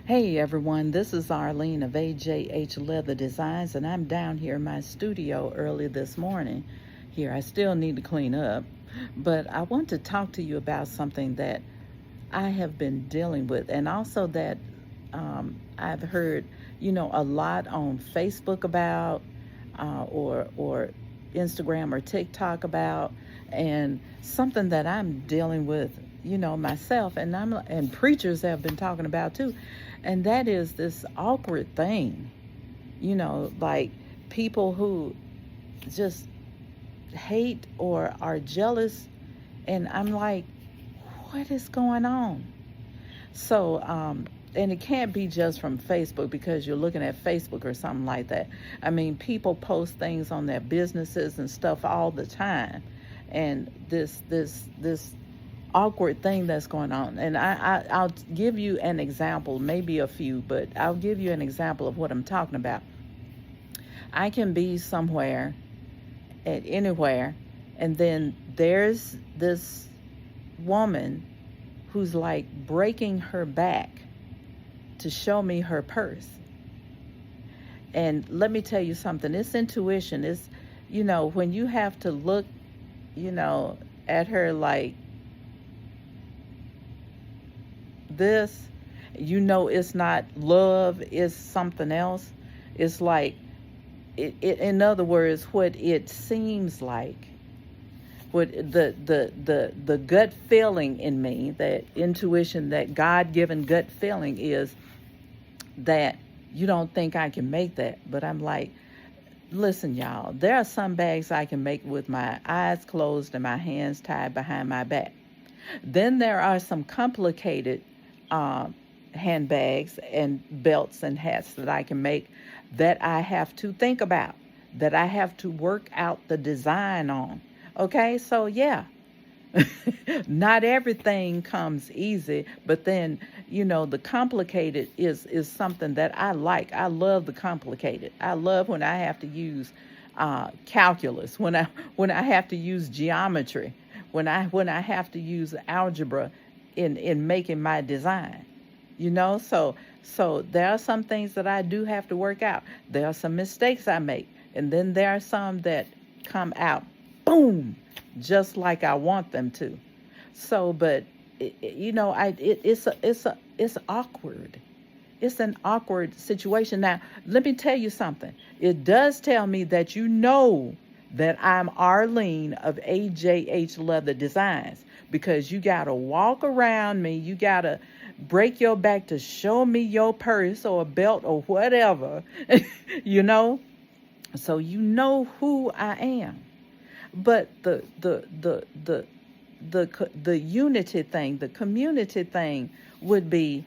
Hey everyone, this is Arlene of AJH Leather Designs, and I'm down here in my studio early this morning. Here, I still need to clean up, but I want to talk to you about something that I have been dealing with, and also that I've heard, a lot on Facebook about, or Instagram or TikTok about, and something that I'm dealing with, myself, and preachers have been talking about too, and that is this awkward thing, like people who just hate or are jealous, and I'm like, what is going on? So, and it can't be just from Facebook because you're looking at Facebook or something like that. I mean, people post things on their businesses and stuff all the time, and this awkward thing that's going on. And I'll give you an example, maybe a few, but I'll give you an example of what I'm talking about. I can be somewhere, at anywhere, and then there's this woman who's like breaking her back to show me her purse. And let me tell you something, it's intuition. It's, when you have to look, at her like this, it's not love, it's something else. It's like, in other words, what it seems like, what the gut feeling in me, that intuition, that God-given gut feeling is that you don't think I can make that. But I'm like, listen, y'all, there are some bags I can make with my eyes closed and my hands tied behind my back. Then there are some complicated handbags and belts and hats that I can make that I have to think about, that I have to work out the design on. Okay, so yeah, not everything comes easy, but then, the complicated is something that I like. I love the complicated. I love when I have to use calculus, when I have to use geometry, when I have to use algebra in making my design. So there are some things that I do have to work out. There are some mistakes I make, and then there are some that come out, boom, just like I want them to. So, but it's awkward. It's an awkward situation. Now, let me tell you something. It does tell me that that I'm Arlene of AJH Leather Designs, because you got to walk around me. You got to break your back to show me your purse or a belt or whatever, so who I am. But the unity thing, the community thing would be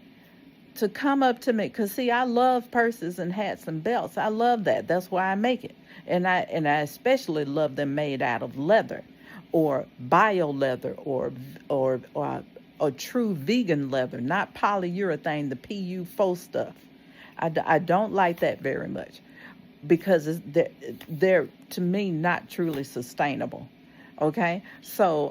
to come up to me, because see, I love purses and hats and belts. I love that. That's why I make it. And I especially love them made out of leather, or bio leather, or true vegan leather, not polyurethane, the PU4 stuff. I don't like that very much, because they're to me not truly sustainable. Okay, so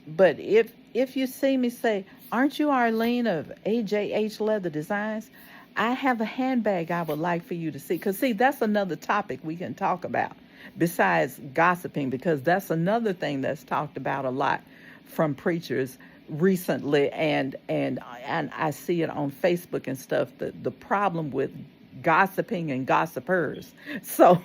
but if you see me, say, aren't you Arlene of AJH Leather Designs? I have a handbag I would like for you to see. Because, see, that's another topic we can talk about besides gossiping, because that's another thing that's talked about a lot from preachers recently, and I see it on Facebook and stuff, the problem with gossiping and gossipers. So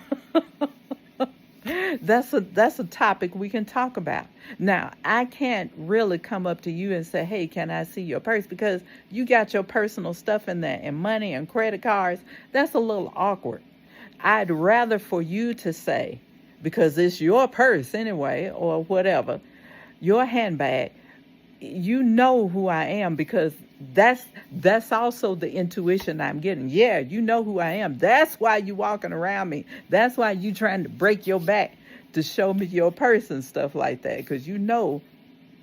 that's a topic we can talk about. Now, I can't really come up to you and say, hey, can I see your purse? Because you got your personal stuff in there, and money and credit cards. That's a little awkward. I'd rather for you to say, because it's your purse anyway, or whatever, your handbag, you know who I am, because that's also the intuition I'm getting. Yeah, you know who I am. That's why you walking around me. That's why you trying to break your back to show me your purse and stuff like that, because you know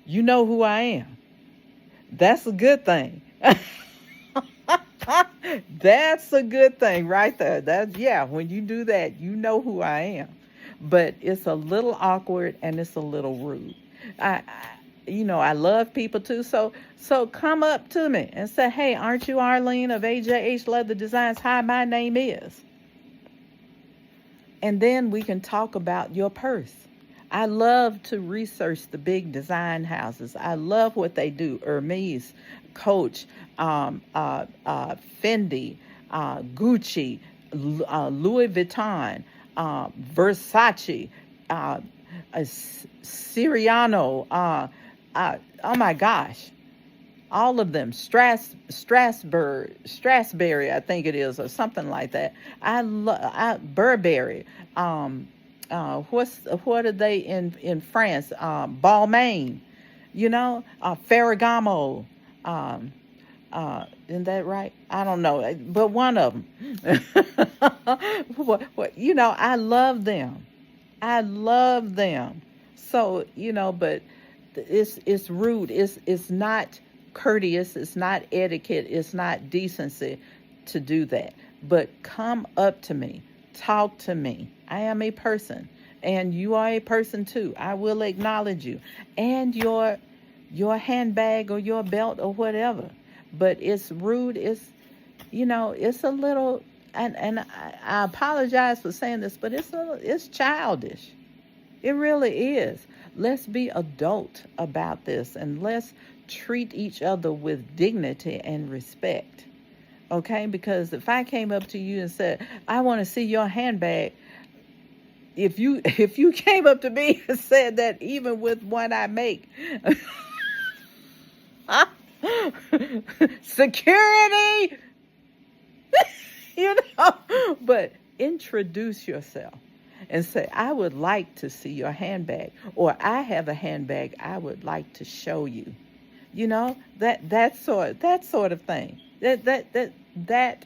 who I am. That's a good thing. That's a good thing right there. When you do that, you know who I am. But it's a little awkward and it's a little rude. I love people too. So come up to me and say, hey, aren't you Arlene of AJH Leather Designs? Hi, my name is. And then we can talk about your purse. I love to research the big design houses. I love what they do. Hermes, Coach, Fendi, Gucci, Louis Vuitton, Versace, uh, Siriano. Oh my gosh, all of them. Strasberry, I think it is, or something like that. Burberry. What are they in France? Balmain, Ferragamo. Isn't that right? I don't know, but one of them. I love them. I love them. So, but it's rude. It's not courteous. It's not etiquette. It's not decency to do that. But come up to me. Talk to me. I am a person, and you are a person too. I will acknowledge you and your handbag or your belt or whatever. But it's rude. It's a little, and I apologize for saying this, but it's childish. It really is. Let's be adult about this, and let's treat each other with dignity and respect. Okay? Because if I came up to you and said, I want to see your handbag, if you came up to me and said that, even with one I make, security, but introduce yourself and say, I would like to see your handbag, or I have a handbag I would like to show you. That sort of thing. That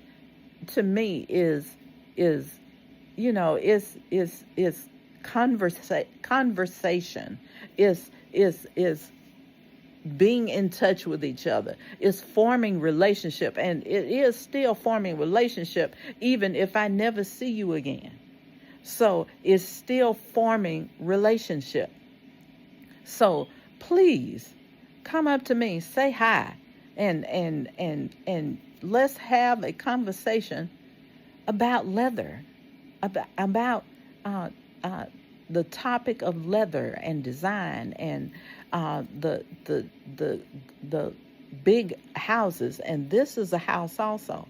to me is conversation, is being in touch with each other, is forming relationship, and it is still forming relationship even if I never see you again. So it's still forming relationship. So please come up to me, say hi, and let's have a conversation about leather, about the topic of leather and design, and the big houses. And this is a house also.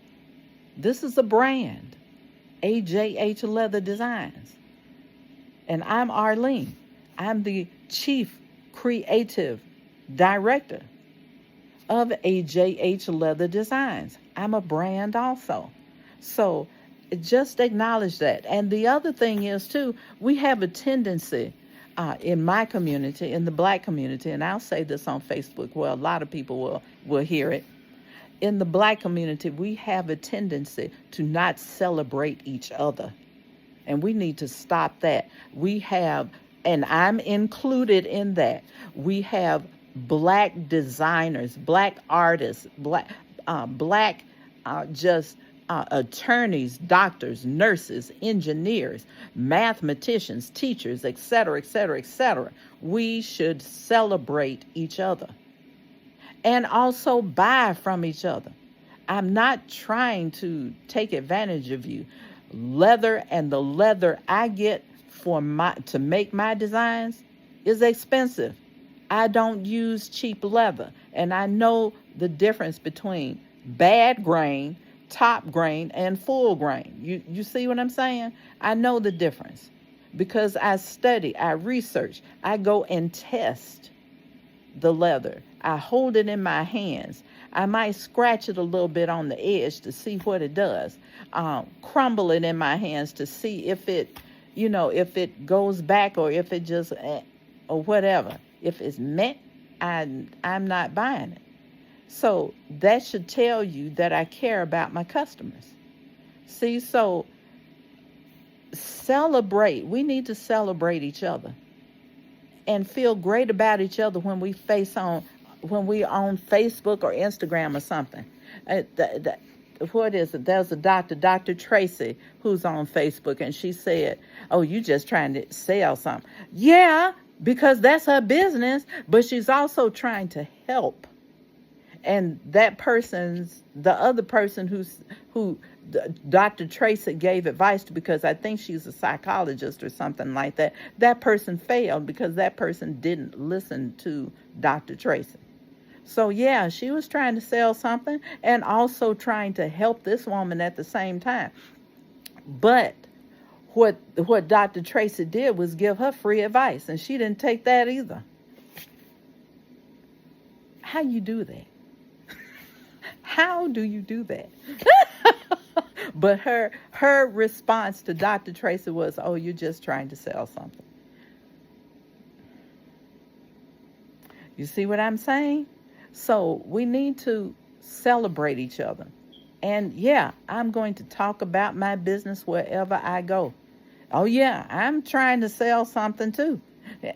This is a brand, AJH Leather Designs. And I'm Arlene. I'm the Chief Creative Director of AJH Leather Designs. I'm a brand also. So just acknowledge that. And the other thing is, too, we have a tendency in my community, in the Black community, and I'll say this on Facebook, well, a lot of people will hear it. In the Black community, we have a tendency to not celebrate each other. And we need to stop that. We have, and I'm included in that, we have Black designers, Black artists, Black attorneys, doctors, nurses, engineers, mathematicians, teachers, etc., etc., etc. We should celebrate each other and also buy from each other. I'm not trying to take advantage of you. Leather, and the leather I get to make my designs, is expensive. I don't use cheap leather, and I know the difference between bad grain, top grain, and full grain. You see what I'm saying? I know the difference because I study, I research, I go and test the leather. I hold it in my hands. I might scratch it a little bit on the edge to see what it does. Crumble it in my hands to see if it, if it goes back, or if it just, or whatever. If it's meant, I'm not buying it. So that should tell you that I care about my customers. See, so celebrate. We need to celebrate each other and feel great about each other when we on Facebook or Instagram or something. What is it? There's a Dr. Tracy, who's on Facebook, and she said, oh, you just trying to sell something. Yeah, because that's her business, but she's also trying to help. And the other person who Dr. Tracy gave advice to, because I think she's a psychologist or something like that, that person failed because that person didn't listen to Dr. Tracy. So yeah, she was trying to sell something and also trying to help this woman at the same time. But what Dr. Tracy did was give her free advice, and she didn't take that either. How you do that? How do you do that? But her response to Dr. Tracy was, "Oh, you're just trying to sell something." You see what I'm saying? So we need to celebrate each other. And yeah, I'm going to talk about my business wherever I go. Oh yeah, I'm trying to sell something too.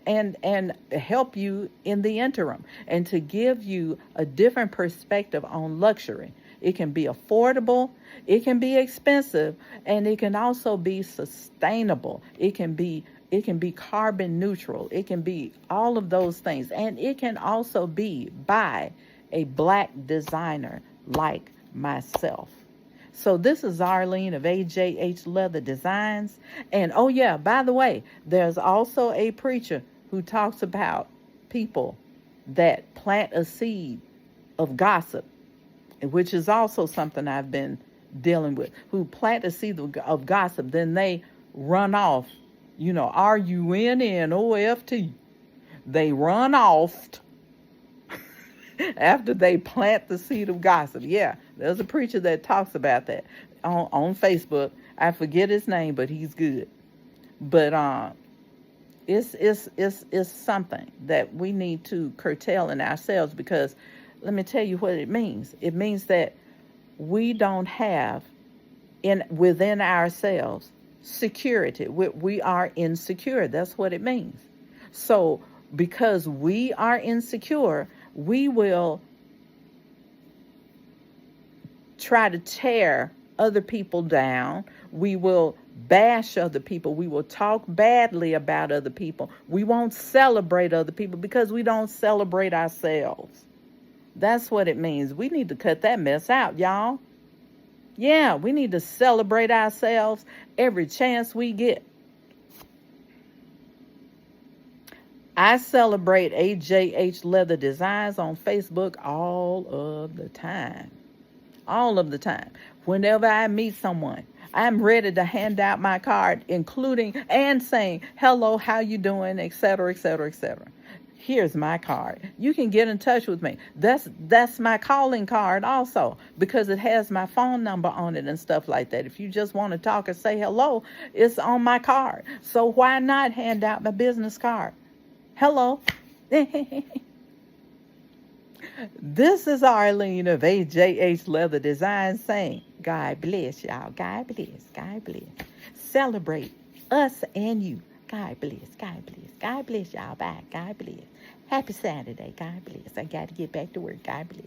And help you in the interim, and to give you a different perspective on luxury. It can be affordable, it can be expensive, and it can also be sustainable. It can be carbon neutral. It can be all of those things. And it can also be by a Black designer like myself. So this is Arlene of AJH Leather Designs. And oh yeah, by the way, there's also a preacher who talks about people that plant a seed of gossip, which is also something I've been dealing with, who plant a seed of gossip, then they run off, RUNNOFT. They run off after they plant the seed of gossip. Yeah, there's a preacher that talks about that on Facebook. I forget his name, but he's good. But it's something that we need to curtail in ourselves, because let me tell you what it means. It means that we don't have within ourselves security. We are insecure. That's what it means. So because we are insecure, we will try to tear other people down. We will bash other people. We will talk badly about other people. We won't celebrate other people because we don't celebrate ourselves. That's what it means. We need to cut that mess out, y'all. Yeah, we need to celebrate ourselves every chance we get. I celebrate AJH Leather Designs on Facebook all of the time. All of the time. Whenever I meet someone, I'm ready to hand out my card, including and saying, "Hello, how you doing?" etc., etc., etc. Here's my card. You can get in touch with me. That's my calling card also, because it has my phone number on it and stuff like that. If you just want to talk or say hello, it's on my card. So why not hand out my business card? Hello. This is Arlene of AJH Leather Design saying, God bless y'all. God bless. God bless. Celebrate us and you. God bless. God bless. God bless y'all. Bye. God bless. Happy Saturday. God bless. I got to get back to work. God bless.